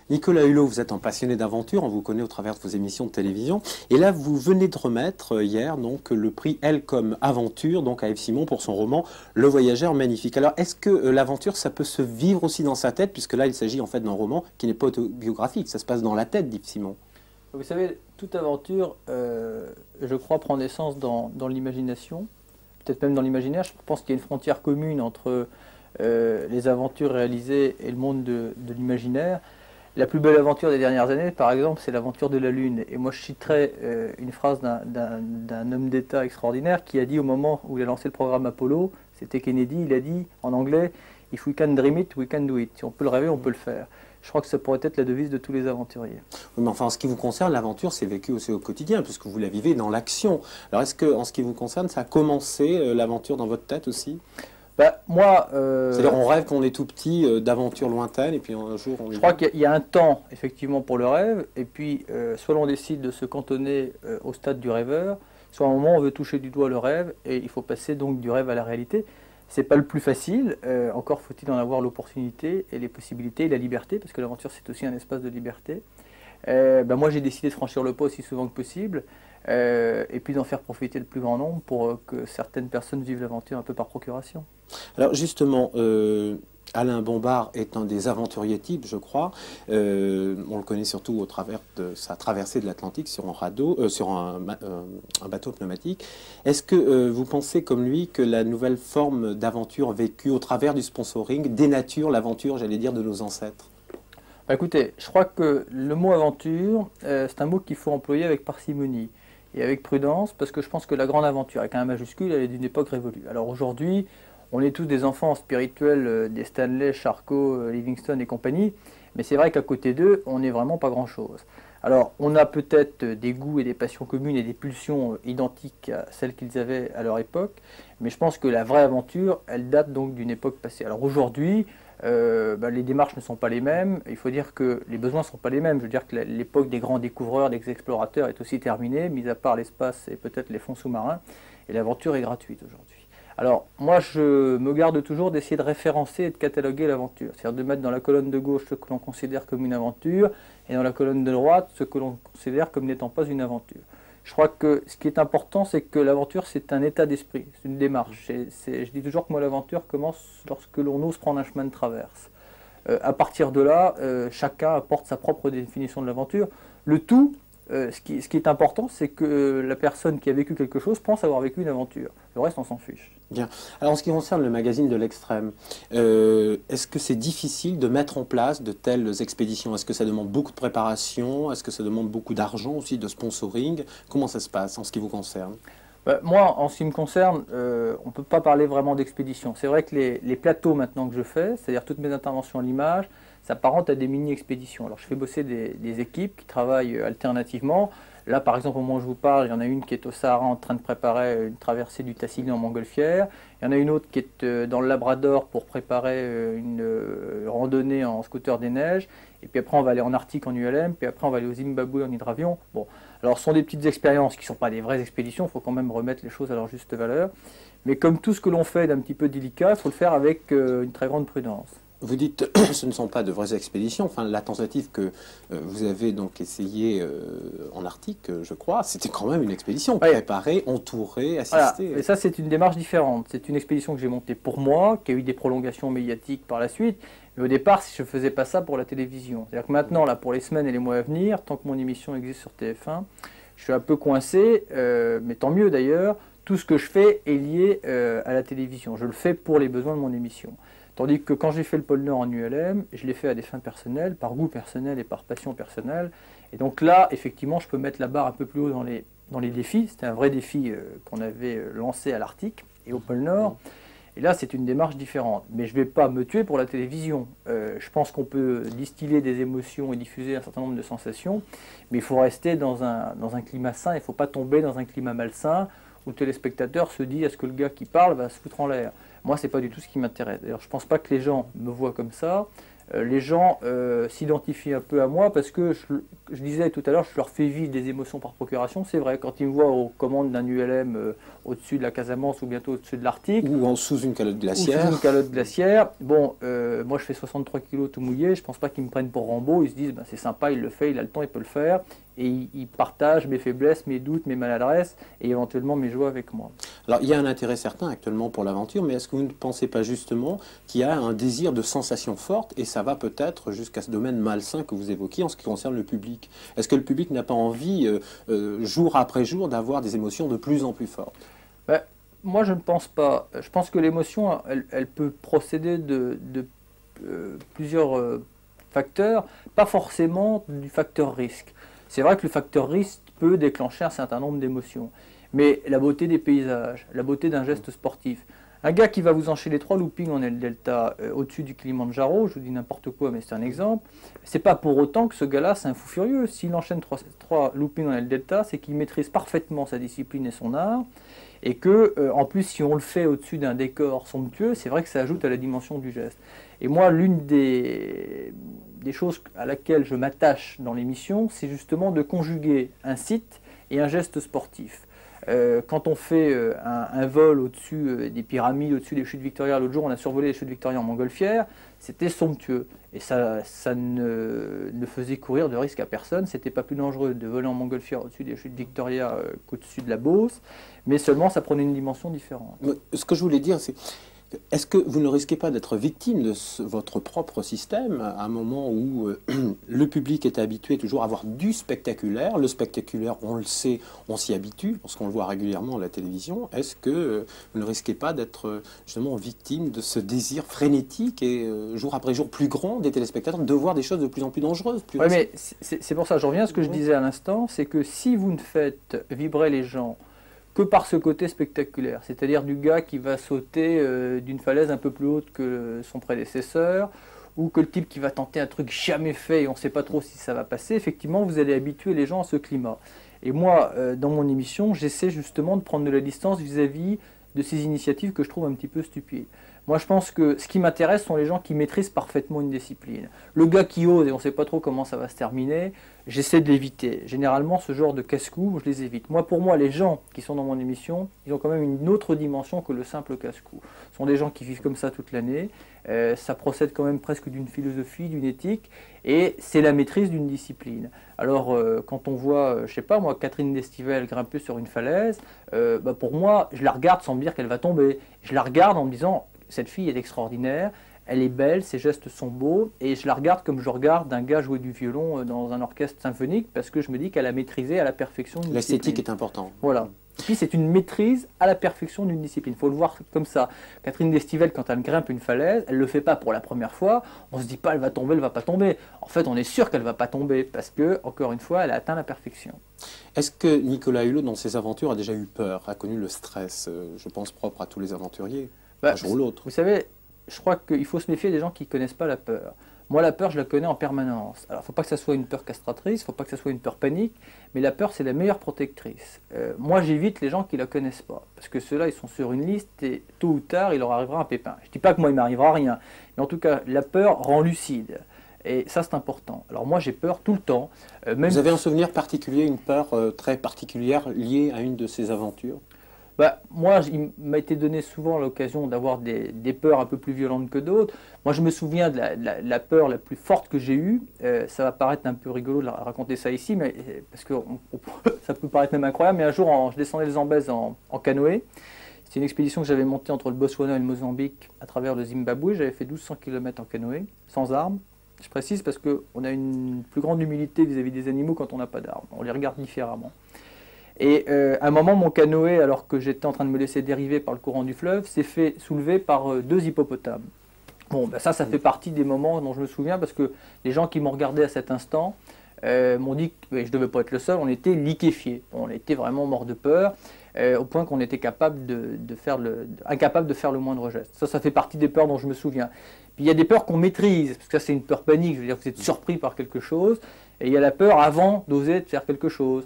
Nicolas Hulot, vous êtes un passionné d'aventure, on vous connaît au travers de vos émissions de télévision. Et là, vous venez de remettre hier donc, le prix Elle comme aventure donc, à Yves Simon pour son roman Le Voyageur Magnifique. Alors, est-ce que l'aventure, ça peut se vivre aussi dans sa tête, puisque là, il s'agit en fait d'un roman qui n'est pas autobiographique, ça se passe dans la tête d'Yves Simon. Vous savez, toute aventure, je crois, prend naissance dans l'imagination, peut-être même dans l'imaginaire. Je pense qu'il y a une frontière commune entre les aventures réalisées et le monde de l'imaginaire. La plus belle aventure des dernières années, par exemple, c'est l'aventure de la Lune. Et moi, je citerai une phrase d'un homme d'État extraordinaire qui a dit au moment où il a lancé le programme Apollo, c'était Kennedy, il a dit en anglais « If we can dream it, we can do it ». Si on peut le rêver, on peut le faire. Je crois que ça pourrait être la devise de tous les aventuriers. Oui, mais enfin, en ce qui vous concerne, l'aventure, c'est vécu aussi au quotidien, puisque vous la vivez dans l'action. Alors, est-ce que, en ce qui vous concerne, ça a commencé, l'aventure, dans votre tête aussi? Bah, moi, c'est-à-dire, on rêve quand on est tout petit d'aventures lointaines, et puis un jour, on... Je crois qu'il y a un temps, effectivement, pour le rêve, et puis, soit l'on décide de se cantonner au stade du rêveur, soit à un moment, on veut toucher du doigt le rêve, et il faut passer donc du rêve à la réalité. C'est pas le plus facile, encore faut-il en avoir l'opportunité, et les possibilités, et la liberté, parce que l'aventure, c'est aussi un espace de liberté. Moi, j'ai décidé de franchir le pas aussi souvent que possible, et puis d'en faire profiter le plus grand nombre pour que certaines personnes vivent l'aventure un peu par procuration. Alors justement, Alain Bombard est un des aventuriers types, je crois. On le connaît surtout au travers de sa traversée de l'Atlantique sur un radeau, sur un bateau pneumatique. Est-ce que vous pensez comme lui que la nouvelle forme d'aventure vécue au travers du sponsoring dénature l'aventure, j'allais dire, de nos ancêtres? Bah écoutez, je crois que le mot aventure, c'est un mot qu'il faut employer avec parcimonie et avec prudence, parce que je pense que la grande aventure, avec un majuscule, elle est d'une époque révolue. Alors aujourd'hui, on est tous des enfants spirituels des Stanley, Charcot, Livingstone et compagnie, mais c'est vrai qu'à côté d'eux, on n'est vraiment pas grand-chose. Alors, on a peut-être des goûts et des passions communes et des pulsions identiques à celles qu'ils avaient à leur époque, mais je pense que la vraie aventure, elle date donc d'une époque passée. Alors aujourd'hui, les démarches ne sont pas les mêmes, il faut dire que les besoins ne sont pas les mêmes. Je veux dire que l'époque des grands découvreurs, des explorateurs est aussi terminée, mis à part l'espace et peut-être les fonds sous-marins, et l'aventure est gratuite aujourd'hui. Alors, moi, je me garde toujours d'essayer de référencer et de cataloguer l'aventure. C'est-à-dire de mettre dans la colonne de gauche ce que l'on considère comme une aventure, et dans la colonne de droite ce que l'on considère comme n'étant pas une aventure. Je crois que ce qui est important, c'est que l'aventure, c'est un état d'esprit, c'est une démarche. Je dis toujours que moi, l'aventure commence lorsque l'on ose prendre un chemin de traverse. À partir de là, chacun apporte sa propre définition de l'aventure. Le tout, ce qui est important, c'est que la personne qui a vécu quelque chose pense avoir vécu une aventure. Le reste, on s'en fiche. Bien. Alors, en ce qui concerne le magazine de l'Extrême, est-ce que c'est difficile de mettre en place de telles expéditions? Est-ce que ça demande beaucoup de préparation? Est-ce que ça demande beaucoup d'argent aussi, de sponsoring? Comment ça se passe en ce qui vous concerne? Moi, en ce qui me concerne, on ne peut pas parler vraiment d'expédition. C'est vrai que les plateaux maintenant que je fais, c'est-à-dire toutes mes interventions à l'image, s'apparentent à des mini-expéditions. Alors je fais bosser des équipes qui travaillent alternativement. Là, par exemple, au moment où je vous parle, il y en a une qui est au Sahara en train de préparer une traversée du Tassili en montgolfière. Il y en a une autre qui est dans le Labrador pour préparer une randonnée en scooter des neiges. Et puis après, on va aller en Arctique en ULM. Puis après, on va aller au Zimbabwe en hydravion. Bon, alors ce sont des petites expériences qui ne sont pas des vraies expéditions. Il faut quand même remettre les choses à leur juste valeur. Mais comme tout ce que l'on fait d'un petit peu délicat, il faut le faire avec une très grande prudence. Vous dites ce ne sont pas de vraies expéditions. Enfin, la tentative que vous avez donc essayée en Arctique, je crois, c'était quand même une expédition préparée, entourée, assistée. Voilà. Et ça, c'est une démarche différente. C'est une expédition que j'ai montée pour moi, qui a eu des prolongations médiatiques par la suite. Mais au départ, je ne faisais pas ça pour la télévision. C'est-à-dire que maintenant, là, pour les semaines et les mois à venir, tant que mon émission existe sur TF1, je suis un peu coincé, mais tant mieux d'ailleurs. Tout ce que je fais est lié à la télévision. Je le fais pour les besoins de mon émission. Tandis que quand j'ai fait le pôle Nord en ULM, je l'ai fait à des fins personnelles, par goût personnel et par passion personnelle. Et donc là, effectivement, je peux mettre la barre un peu plus haut dans les défis. C'était un vrai défi qu'on avait lancé à l'Arctique et au pôle Nord. Et là, c'est une démarche différente. Mais je ne vais pas me tuer pour la télévision. Je pense qu'on peut distiller des émotions et diffuser un certain nombre de sensations, mais il faut rester dans un climat sain. Il ne faut pas tomber dans un climat malsain où le téléspectateur se dit « est-ce que le gars qui parle va se foutre en l'air ?» Moi, ce n'est pas du tout ce qui m'intéresse. D'ailleurs, je ne pense pas que les gens me voient comme ça. les gens s'identifient un peu à moi parce que je disais tout à l'heure, je leur fais vivre des émotions par procuration. C'est vrai, quand ils me voient aux commandes d'un ULM au-dessus de la Casamance ou bientôt au-dessus de l'Arctique. Ou sous une calotte glaciaire. Ou sous une calotte glaciaire. Bon, moi je fais 63 kilos tout mouillé, je pense pas qu'ils me prennent pour Rambo. Ils se disent, ben, c'est sympa, il le fait, il a le temps, il peut le faire. Et ils partagent mes faiblesses, mes doutes, mes maladresses et éventuellement mes joies avec moi. Alors, il y a un intérêt certain actuellement pour l'aventure, mais est-ce que vous ne pensez pas justement qu'il y a un désir de sensation forte, et ça va peut-être jusqu'à ce domaine malsain que vous évoquiez en ce qui concerne le public? Est-ce que le public n'a pas envie, jour après jour, d'avoir des émotions de plus en plus fortes? Ben, moi, je ne pense pas. Je pense que l'émotion, elle peut procéder de plusieurs facteurs, pas forcément du facteur risque. C'est vrai que le facteur risque peut déclencher un certain nombre d'émotions. Mais la beauté des paysages, la beauté d'un geste sportif. Un gars qui va vous enchaîner 3 loopings en El Delta au-dessus du Kilimandjaro, je vous dis n'importe quoi, mais c'est un exemple, c'est pas pour autant que ce gars-là, c'est un fou furieux. S'il enchaîne 3 loopings en El Delta, c'est qu'il maîtrise parfaitement sa discipline et son art. Et que, en plus, si on le fait au-dessus d'un décor somptueux, c'est vrai que ça ajoute à la dimension du geste. Et moi, l'une des choses à laquelle je m'attache dans l'émission, c'est justement de conjuguer un site et un geste sportif. Quand on fait un vol au-dessus des pyramides, au-dessus des chutes Victoria, l'autre jour on a survolé les chutes Victoria en montgolfière, c'était somptueux. Et ça ne faisait courir de risque à personne, c'était pas plus dangereux de voler en montgolfière au-dessus des chutes Victoria qu'au-dessus de la Beauce, mais seulement ça prenait une dimension différente. Ce que je voulais dire, c'est... Est-ce que vous ne risquez pas d'être victime de votre propre système à un moment où le public est habitué toujours à voir du spectaculaire? Le spectaculaire, on le sait, on s'y habitue, parce qu'on le voit régulièrement à la télévision. Est-ce que vous ne risquez pas d'être justement victime de ce désir frénétique et jour après jour plus grand des téléspectateurs de voir des choses de plus en plus dangereuses? Oui, mais c'est pour ça, je reviens à ce que je disais à l'instant, c'est que si vous ne faites vibrer les gens que par ce côté spectaculaire, c'est-à-dire du gars qui va sauter d'une falaise un peu plus haute que son prédécesseur, ou que le type qui va tenter un truc jamais fait et on ne sait pas trop si ça va passer, effectivement, vous allez habituer les gens à ce climat. Et moi, dans mon émission, j'essaie justement de prendre de la distance vis-à-vis de ces initiatives que je trouve un petit peu stupides. Moi, je pense que ce qui m'intéresse sont les gens qui maîtrisent parfaitement une discipline. Le gars qui ose et on ne sait pas trop comment ça va se terminer, j'essaie de l'éviter. Généralement, ce genre de casse-cou, je les évite. Pour moi, les gens qui sont dans mon émission, ils ont quand même une autre dimension que le simple casse-cou. Ce sont des gens qui vivent comme ça toute l'année. Ça procède quand même presque d'une philosophie, d'une éthique, et c'est la maîtrise d'une discipline. Alors, quand on voit, je sais pas moi, Catherine Destivelle grimper sur une falaise, pour moi, je la regarde sans me dire qu'elle va tomber. Je la regarde en me disant, cette fille est extraordinaire, elle est belle, ses gestes sont beaux, et je la regarde comme je regarde un gars jouer du violon dans un orchestre symphonique, parce que je me dis qu'elle a maîtrisé à la perfection une discipline. L'esthétique est importante. Voilà. Et puis c'est une maîtrise à la perfection d'une discipline. Il faut le voir comme ça. Catherine Destivelle, quand elle grimpe une falaise, elle ne le fait pas pour la première fois. On ne se dit pas elle va tomber, elle ne va pas tomber. En fait, on est sûr qu'elle ne va pas tomber, parce que, encore une fois, elle a atteint la perfection. Est-ce que Nicolas Hulot, dans ses aventures, a déjà eu peur, a connu le stress, je pense propre à tous les aventuriers, un jour ou l'autre? Vous savez, je crois qu'il faut se méfier des gens qui ne connaissent pas la peur. Moi, la peur, je la connais en permanence. Alors, il ne faut pas que ça soit une peur castratrice, il ne faut pas que ça soit une peur panique, mais la peur, c'est la meilleure protectrice. Moi, j'évite les gens qui ne la connaissent pas, parce que ceux-là, ils sont sur une liste et tôt ou tard, il leur arrivera un pépin. Je ne dis pas que moi, il ne m'arrivera rien, mais en tout cas, la peur rend lucide. Et ça, c'est important. Alors moi, j'ai peur tout le temps. Vous avez un souvenir particulier, une peur très particulière liée à une de ces aventures? Moi, il m'a été donné souvent l'occasion d'avoir des peurs un peu plus violentes que d'autres. Moi, je me souviens de la peur la plus forte que j'ai eue. Ça va paraître un peu rigolo de raconter ça ici, mais, parce que ça peut paraître même incroyable. Mais un jour, je descendais les Zambèzes en canoë. C'était une expédition que j'avais montée entre le Botswana et le Mozambique à travers le Zimbabwe. J'avais fait 1200 km en canoë, sans armes. Je précise parce qu'on a une plus grande humilité vis-à-vis des animaux quand on n'a pas d'armes. On les regarde différemment. Et à un moment, mon canoë, alors que j'étais en train de me laisser dériver par le courant du fleuve, s'est fait soulever par 2 hippopotames. Bon, ça fait partie des moments dont je me souviens parce que les gens qui m'ont regardé à cet instant m'ont dit que je ne devais pas être le seul, on était liquéfiés. On était vraiment morts de peur, au point qu'on était incapable de faire le moindre geste. Ça fait partie des peurs dont je me souviens. Puis il y a des peurs qu'on maîtrise, parce que ça c'est une peur panique, je veux dire que vous êtes surpris par quelque chose, et il y a la peur avant d'oser faire quelque chose.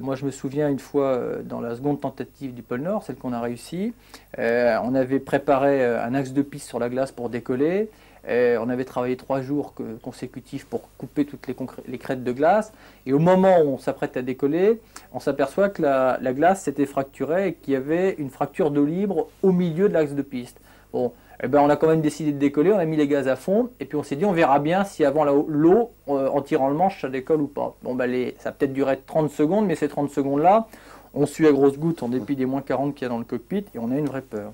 Moi je me souviens une fois dans la seconde tentative du pôle Nord, celle qu'on a réussi, on avait préparé un axe de piste sur la glace pour décoller, On avait travaillé 3 jours consécutifs pour couper toutes les crêtes de glace. Et au moment où on s'apprête à décoller, on s'aperçoit que la glace s'était fracturée et qu'il y avait une fracture d'eau libre au milieu de l'axe de piste. Bon, eh ben on a quand même décidé de décoller, on a mis les gaz à fond et puis on s'est dit on verra bien si avant l'eau, en tirant le manche, ça décolle ou pas. Bon, ben ça a peut-être duré 30 secondes, mais ces 30 secondes-là, on suit à grosses gouttes en dépit des moins 40 qu'il y a dans le cockpit et on a une vraie peur.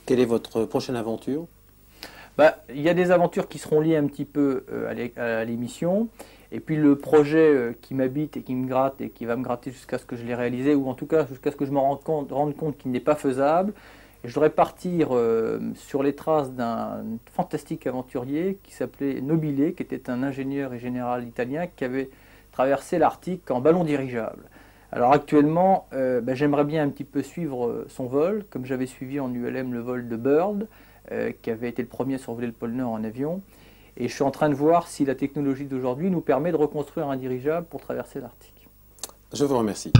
Quelle est votre prochaine aventure? Il y a des aventures qui seront liées un petit peu à l'émission. Et puis le projet qui m'habite et qui me gratte et qui va me gratter jusqu'à ce que je l'ai réalisé, ou en tout cas jusqu'à ce que je me rende compte qu'il n'est pas faisable. Et je voudrais partir sur les traces d'un fantastique aventurier qui s'appelait Nobile, qui était un ingénieur et général italien qui avait traversé l'Arctique en ballon dirigeable. Alors actuellement, j'aimerais bien un petit peu suivre son vol, comme j'avais suivi en ULM le vol de Bird, qui avait été le premier à survoler le pôle Nord en avion. Et je suis en train de voir si la technologie d'aujourd'hui nous permet de reconstruire un dirigeable pour traverser l'Arctique. Je vous remercie.